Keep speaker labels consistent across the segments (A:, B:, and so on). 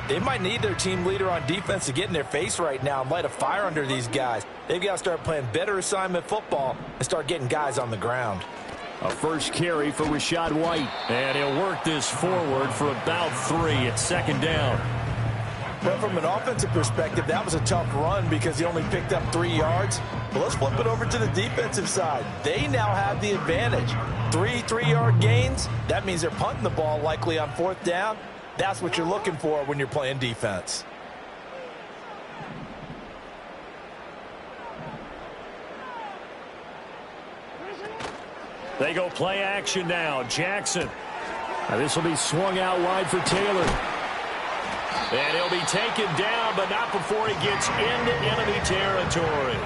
A: They might need their team leader on defense to get in their face right now and light a fire under these guys. They've got to start playing better assignment football and start getting guys on the ground.
B: A first carry for Rachaad White. And he'll work this forward for about 3 at second down.
A: But from an offensive perspective, that was a tough run because he only picked up 3 yards. But let's flip it over to the defensive side. They now have the advantage. 3 3-yard gains. That means they're punting the ball likely on 4th down. That's what you're looking for when you're playing defense.
B: They go play action now. Jackson. Now this will be swung out wide for Taylor. And he'll be taken down, but not before he gets into enemy territory.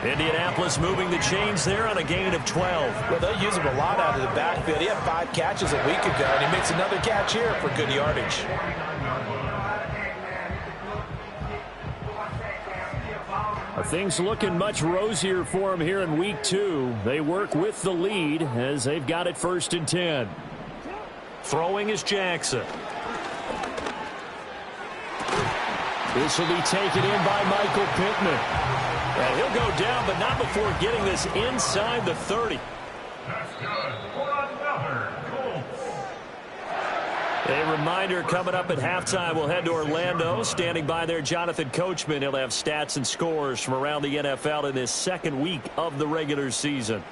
B: Indianapolis moving the chains there on a gain of 12.
A: Well, they'll use him a lot out of the backfield. He had 5 catches a week ago, and he makes another catch here for good yardage.
B: Things looking much rosier for him here in week 2. They work with the lead as they've got it 1st and 10. Throwing is Jackson. This will be taken in by Michael Pittman. And he'll go down, but not before getting this inside the 30.
C: That's good for another Colts.
B: A reminder coming up at halftime. We'll head to Orlando. Standing by there, Jonathan Coachman. He'll have stats and scores from around the NFL in this 2nd week of the regular season.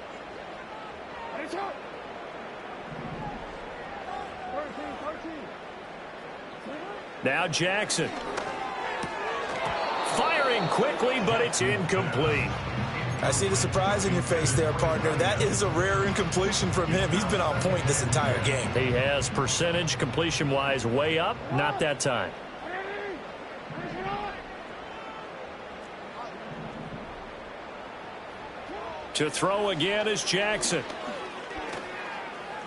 B: Now Jackson. Firing quickly, but it's incomplete.
A: I see the surprise in your face there, partner. That is a rare incompletion from him. He's been on point this entire game.
B: He has percentage completion-wise way up. Not that time. To throw again is Jackson.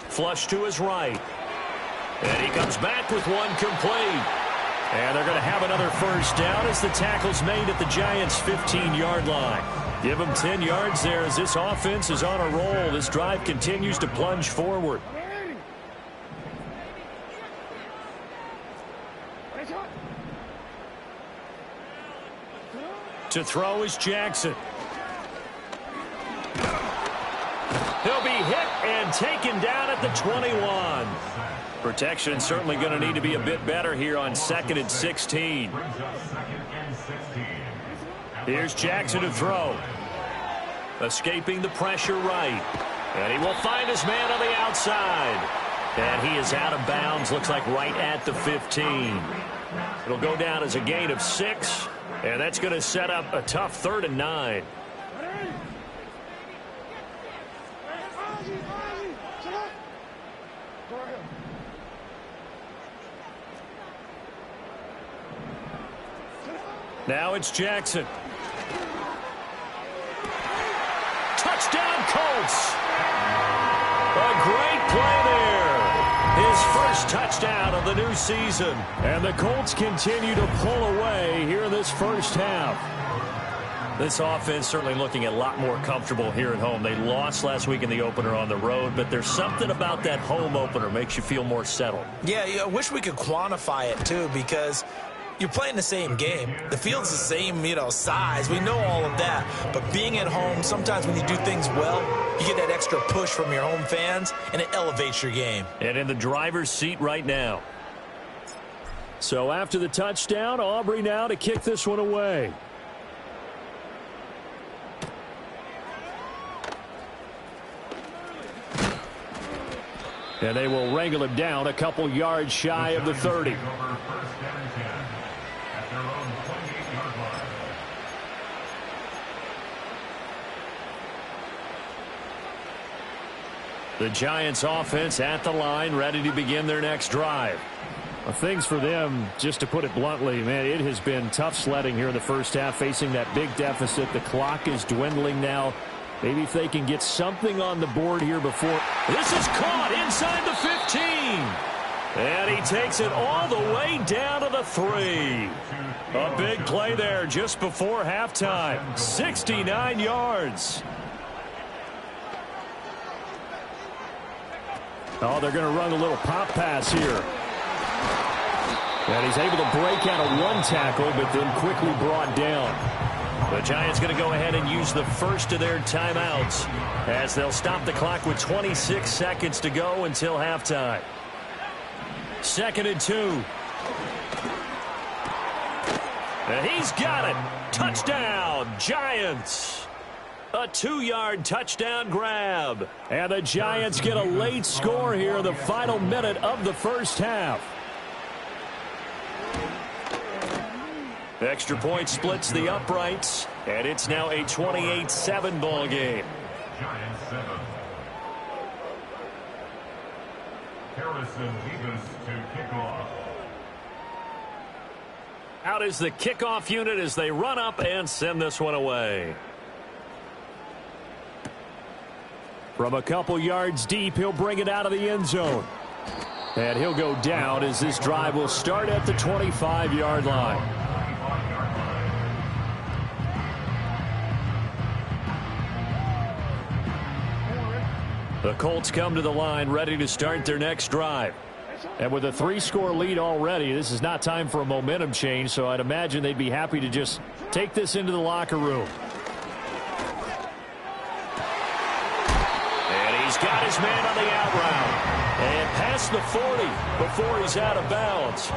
B: Flush to his right. And he comes back with one complete. And they're going to have another first down as the tackle's made at the Giants' 15-yard line. Give them 10 yards there as this offense is on a roll. This drive continues to plunge forward. To throw is Jackson. He'll be hit and taken down at the 21. Protection certainly going to need to be a bit better here on 2nd and 16. Here's Jackson to throw. Escaping the pressure right. And he will find his man on the outside. And he is out of bounds. Looks like right at the 15. It'll go down as a gain of 6. And that's going to set up a tough 3rd and 9. Now it's Jackson. Touchdown, Colts. A great play there. His first touchdown of the new season. And the Colts continue to pull away here in this first half. This offense certainly looking a lot more comfortable here at home. They lost last week in the opener on the road, but there's something about that home opener makes you feel more settled.
A: Yeah, I wish we could quantify it, too, because you're playing the same game. The field's the same, size. We know all of that. But being at home, sometimes when you do things well, you get that extra push from your home fans, and it elevates your game.
B: And in the driver's seat right now. So after the touchdown, Aubrey now to kick this one away. And they will wrangle him down a couple yards shy of the 30. The Giants offense at the line, ready to begin their next drive. Well, things for them, just to put it bluntly, man, it has been tough sledding here in the first half, facing that big deficit. The clock is dwindling now. Maybe if they can get something on the board here before. This is caught inside the 15. And he takes it all the way down to the 3. A big play there just before halftime. 69 yards. Oh, they're going to run a little pop pass here. And he's able to break out of one tackle, but then quickly brought down. The Giants going to go ahead and use the first of their timeouts as they'll stop the clock with 26 seconds to go until halftime. 2nd and 2. And he's got it. Touchdown, Giants. A 2-yard touchdown grab. And the Giants get a late score here in the final minute of the first half. Extra point splits the uprights, and it's now a 28-7 ball game.
C: Giants 7. Harrison Davis to kick off.
B: Out is the kickoff unit as they run up and send this one away. From a couple yards deep, he'll bring it out of the end zone. And he'll go down as this drive will start at the 25-yard line. The Colts come to the line ready to start their next drive. And with a 3-score lead already, this is not time for a momentum change, so I'd imagine they'd be happy to just take this into the locker room. And he's got his man on the out route. And past the 40 before he's out of bounds.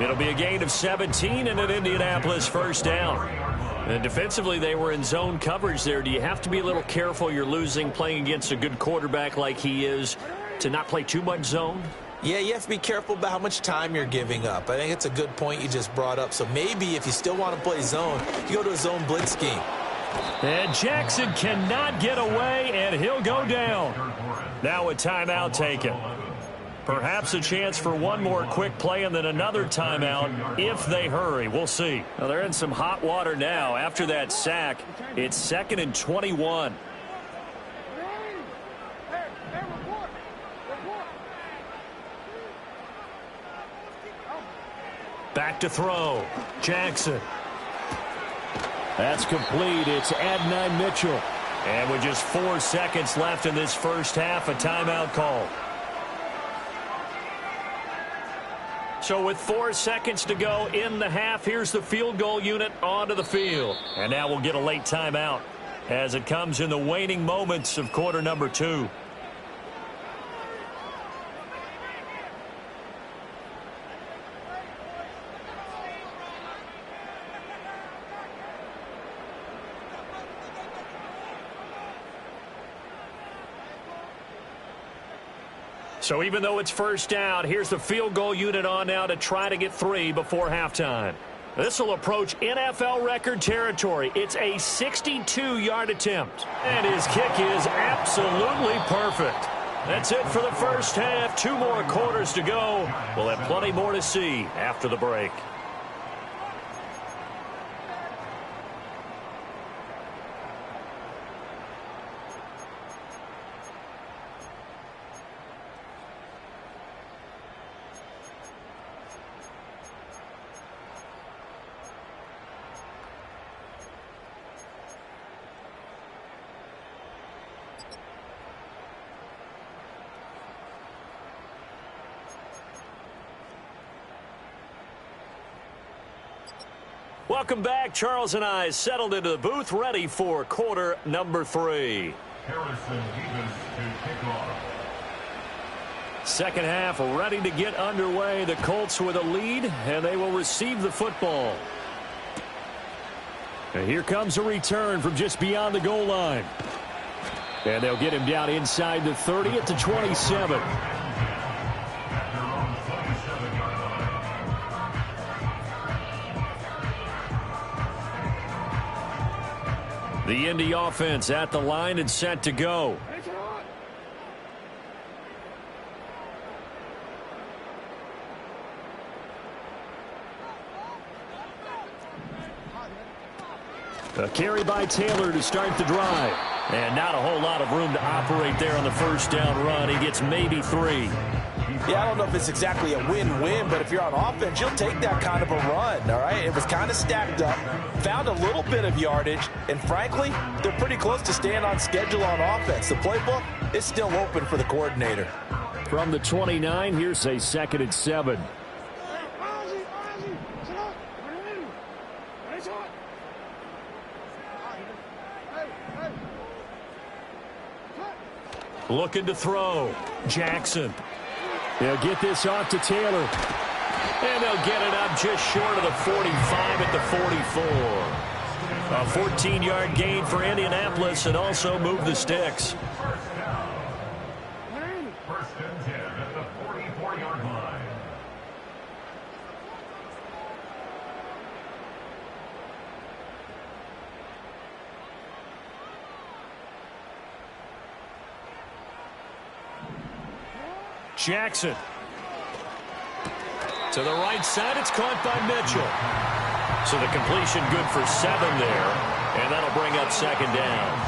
B: It'll be a gain of 17 and an Indianapolis first down. And defensively, they were in zone coverage there. Do you have to be a little careful? You're losing playing against a good quarterback like he is to not play too much zone?
A: Yeah, you have to be careful about how much time you're giving up. I think it's a good point you just brought up. So maybe if you still want to play zone, you go to a zone blitz scheme.
B: And Jackson cannot get away, and he'll go down. Now a timeout taken. Perhaps a chance for one more quick play and then another timeout if they hurry. We'll see. Well, they're in some hot water now. After that sack, it's 2nd and 21. Back to throw. Jackson. That's complete. It's Adonai Mitchell. And with just 4 seconds left in this first half, a timeout call. So with 4 seconds to go in the half, here's the field goal unit onto the field. And now we'll get a late timeout as it comes in the waning moments of quarter number 2. So even though it's first down, here's the field goal unit on now to try to get 3 before halftime. This will approach NFL record territory. It's a 62-yard attempt. And his kick is absolutely perfect. That's it for the first half. 2 more quarters to go. We'll have plenty more to see after the break. Welcome back. Charles and I settled into the booth, ready for quarter number 3.
C: Harrison Davis to kick off.
B: Second half ready to get underway. The Colts with a lead, and they will receive the football. And here comes a return from just beyond the goal line. And they'll get him down inside the 30 at the 27. The Indy offense at the line and set to go. A carry by Taylor to start the drive. And not a whole lot of room to operate there on the first down run. He gets maybe 3.
A: Yeah, I don't know if it's exactly a win-win, but if you're on offense, you'll take that kind of a run, all right? It was kind of stacked up, found a little bit of yardage, and frankly, they're pretty close to staying on schedule on offense. The playbook is still open for the coordinator.
B: From the 29, here's a 2nd and 7. Looking to throw. Jackson. They'll get this off to Taylor. And they'll get it up just short of the 45 at the 44. A 14-yard gain for Indianapolis and also move the sticks.
C: First and 10 at the 44-yard line.
B: Jackson. To the right side, it's caught by Mitchell. So the completion good for 7 there, and that'll bring up second down.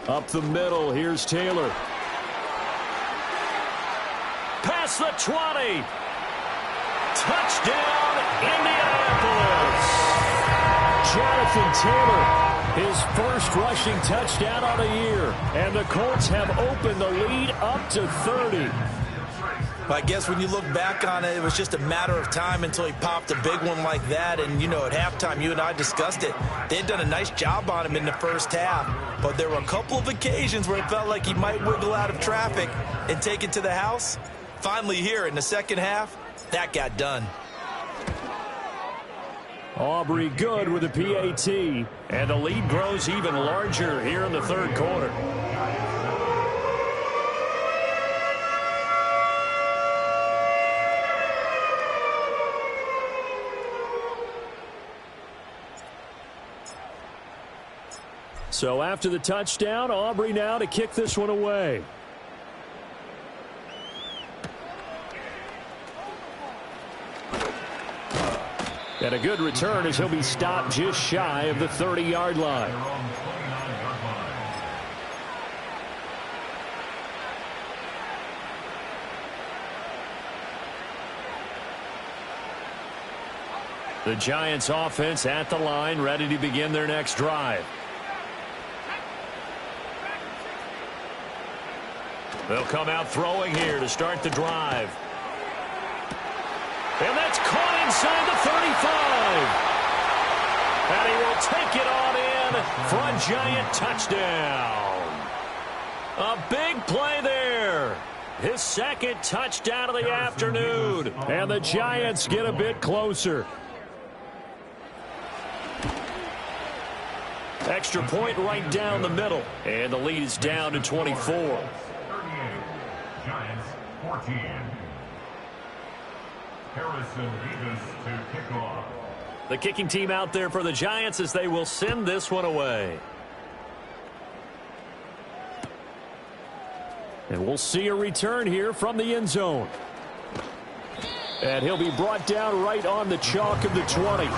B: Up the middle, here's Taylor. Past the 20. Touchdown, Indianapolis. Jonathan Taylor, his first rushing touchdown on the year. And the Colts have opened the lead up to 30.
A: I guess when you look back on it, it was just a matter of time until he popped a big one like that. And, you know, at halftime, you and I discussed it. They had done a nice job on him in the first half. But there were a couple of occasions where it felt like he might wiggle out of traffic and take it to the house. Finally here in the second half, that got done.
B: Aubrey good with a PAT. And the lead grows even larger here in the third quarter. So after the touchdown, Aubrey now to kick this one away. And a good return as he'll be stopped just shy of the 30-yard line. The Giants offense at the line, ready to begin their next drive. They'll come out throwing here to start the drive. And that's caught inside the 35. And he will take it on in for a Giant touchdown. A big play there. His second touchdown of the afternoon. And the Giants get a bit closer. Extra point right down the middle. And the lead is down to 24.
C: Giants 14. Harrison Davis to kick off.
B: The kicking team out there for the Giants as they will send this one away. And we'll see a return here from the end zone. And he'll be brought down right on the chalk of the 20.
C: At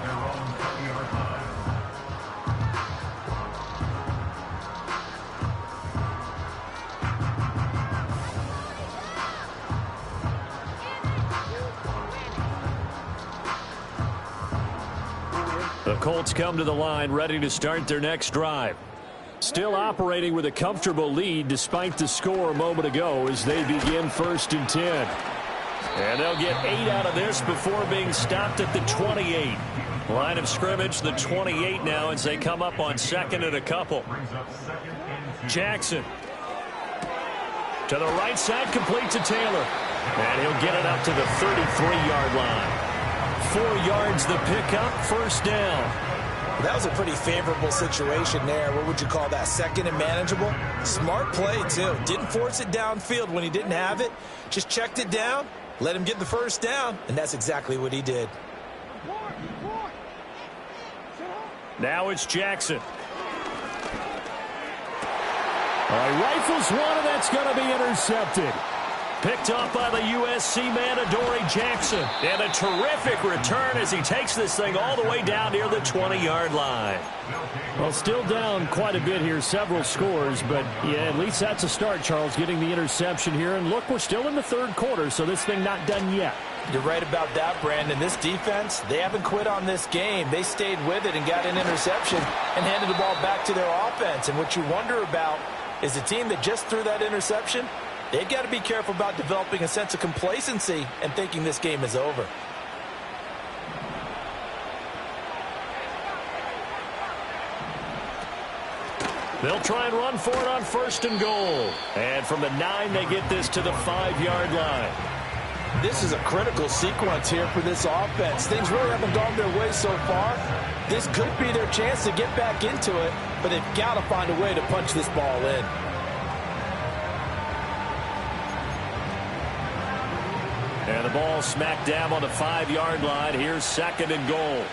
C: their own 30-yard line.
B: The Colts come to the line ready to start their next drive. Still operating with a comfortable lead despite the score a moment ago as they begin 1st and 10. And they'll get 8 out of this before being stopped at the 28. Line of scrimmage, the 28 now as they come up on 2nd and a couple. Jackson. To the right side, complete to Taylor. And he'll get it up to the 33-yard line. 4 yards the pickup, first down.
A: That was a pretty favorable situation there. What would you call that? 2nd and manageable? Smart play, too. Didn't force it downfield when he didn't have it. Just checked it down, let him get the first down, and that's exactly what he did.
B: Now it's Jackson. All right, rifles one, and that's going to be intercepted. picked off by the USC man, Adoree Jackson. And a terrific return as he takes this thing all the way down near the 20-yard line. Well, still down quite a bit here, several scores, but yeah, at least that's a start, Charles, getting the interception here. And look, we're still in the third quarter, so this thing not done yet.
A: You're right about that, Brandon. This defense, they haven't quit on this game. They stayed with it and got an interception and handed the ball back to their offense. And what you wonder about is the team that just threw that interception, they've got to be careful about developing a sense of complacency and thinking this game is over.
B: They'll try and run for it on 1st and goal. And from the 9, they get this to the 5-yard line.
A: This is a critical sequence here for this offense. Things really haven't gone their way so far. This could be their chance to get back into it, but they've got to find a way to punch this ball in.
B: And the ball smack dab on the 5-yard line. Here's 2nd and goal.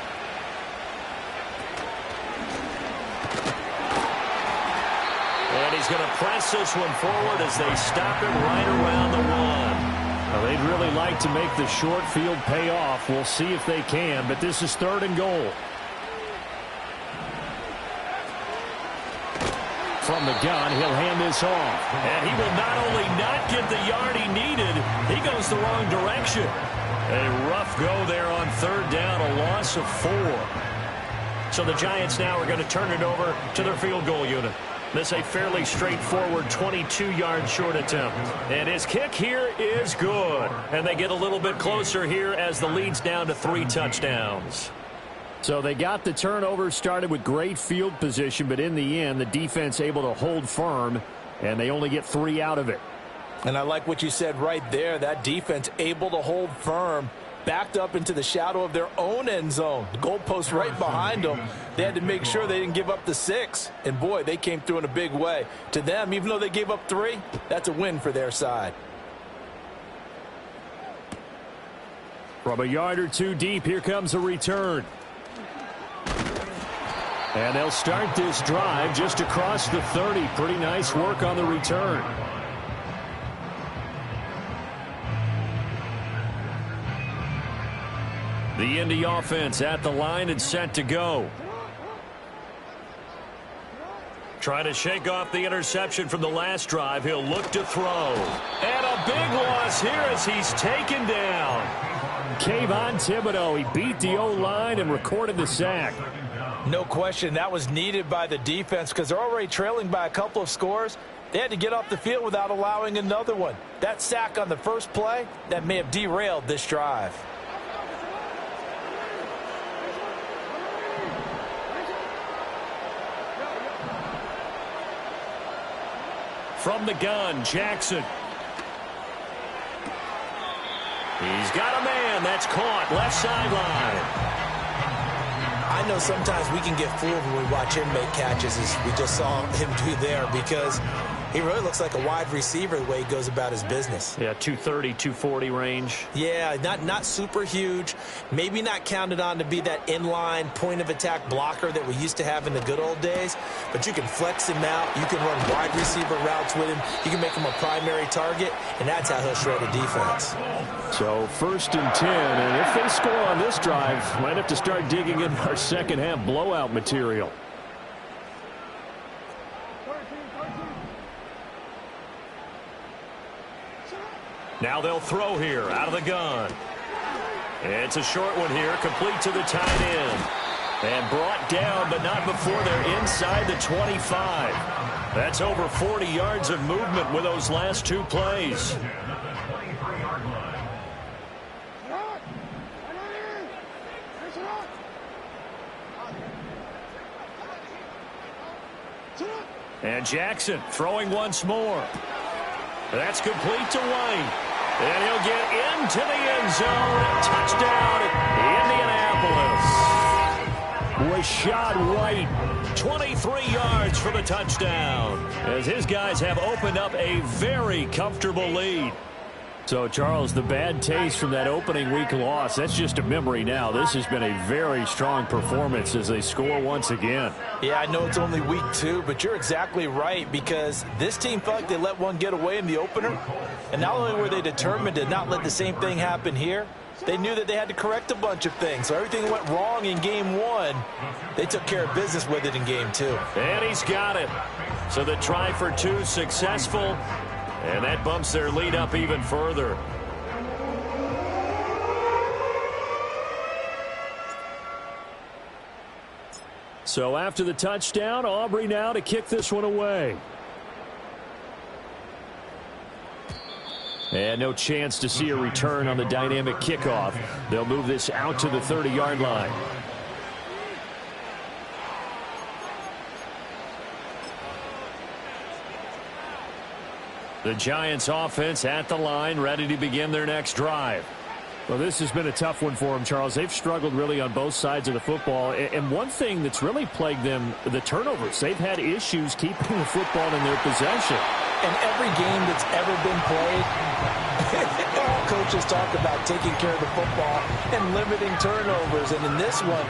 B: And he's going to press this one forward as they stop him right around the 1. Well, they'd really like to make the short field pay off. We'll see if they can, but this is 3rd and goal. From the gun, he'll hand this off. And he will not only not get the yard he needed, he goes the wrong direction. A rough go there on 3rd down, a loss of 4. So the Giants now are going to turn it over to their field goal unit. This a fairly straightforward 22-yard short attempt. And his kick here is good. And they get a little bit closer here as the lead's down to 3 touchdowns. So they got the turnover, started with great field position, but in the end, the defense able to hold firm, and they only get 3 out of it.
A: And I like what you said right there. That defense able to hold firm, backed up into the shadow of their own end zone. The goalpost right behind them. They had to make sure they didn't give up the 6. And, boy, they came through in a big way. To them, even though they gave up 3, that's a win for their side.
B: From a yard or 2 deep, here comes a return. And they'll start this drive just across the 30. Pretty nice work on the return. The Indy offense at the line and set to go. Trying to shake off the interception from the last drive. He'll look to throw. And a big loss here as he's taken down. Kayvon Thibodeaux, he beat the O-line and recorded the sack.
A: No question, that was needed by the defense because they're already trailing by a couple of scores. They had to get off the field without allowing another one. That sack on the first play, that may have derailed this drive.
B: From the gun, Jackson. He's got a man. That's caught. Left sideline.
A: I know sometimes we can get fooled when we watch him make catches, as we just saw him do there, because he really looks like a wide receiver the way he goes about his business.
B: Yeah, 230, 240 range.
A: Yeah, not super huge. Maybe not counted on to be that inline point-of-attack blocker that we used to have in the good old days. But you can flex him out. You can run wide receiver routes with him. You can make him a primary target, and that's how he'll shred a defense.
B: So 1st and 10, and if they score on this drive, might have to start digging in our second-half blowout material. Now they'll throw here out of the gun. It's a short one here, complete to the tight end. And brought down, but not before they're inside the 25. That's over 40 yards of movement with those last 2 plays. And Jackson throwing once more. That's complete to White. And he'll get into the end zone. Touchdown, Indianapolis. Rachaad White, 23 yards for the touchdown, as his guys have opened up a very comfortable lead. So, Charles, the bad taste from that opening week loss, that's just a memory now. This has been a very strong performance as they score once again.
A: Yeah, I know it's only week 2, but you're exactly right, because this team felt like they let one get away in the opener. And not only were they determined to not let the same thing happen here, they knew that they had to correct a bunch of things. So everything that went wrong in game 1, they took care of business with it in game 2.
B: And he's got it. So the try for 2 successful. And that bumps their lead up even further. So after the touchdown, Aubrey now to kick this one away. And no chance to see a return on the dynamic kickoff. They'll move this out to the 30-yard line. The Giants offense at the line, ready to begin their next drive. Well, this has been a tough one for them, Charles. They've struggled really on both sides of the football. And one thing that's really plagued them, the turnovers. They've had issues keeping the football in their possession.
A: And every game that's ever been played, all coaches talk about taking care of the football and limiting turnovers. And in this one,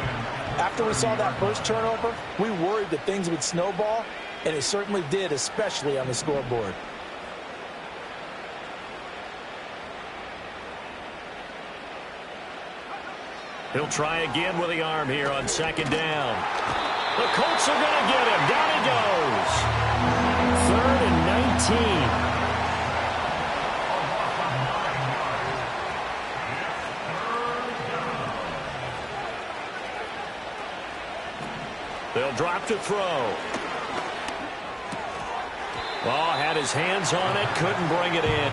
A: after we saw that first turnover, we worried that things would snowball, and it certainly did, especially on the scoreboard.
B: He'll try again with the arm here on second down. The Colts are going to get him. Down he goes. 3rd and 19. They'll drop to throw. Ball had his hands on it, couldn't bring it in.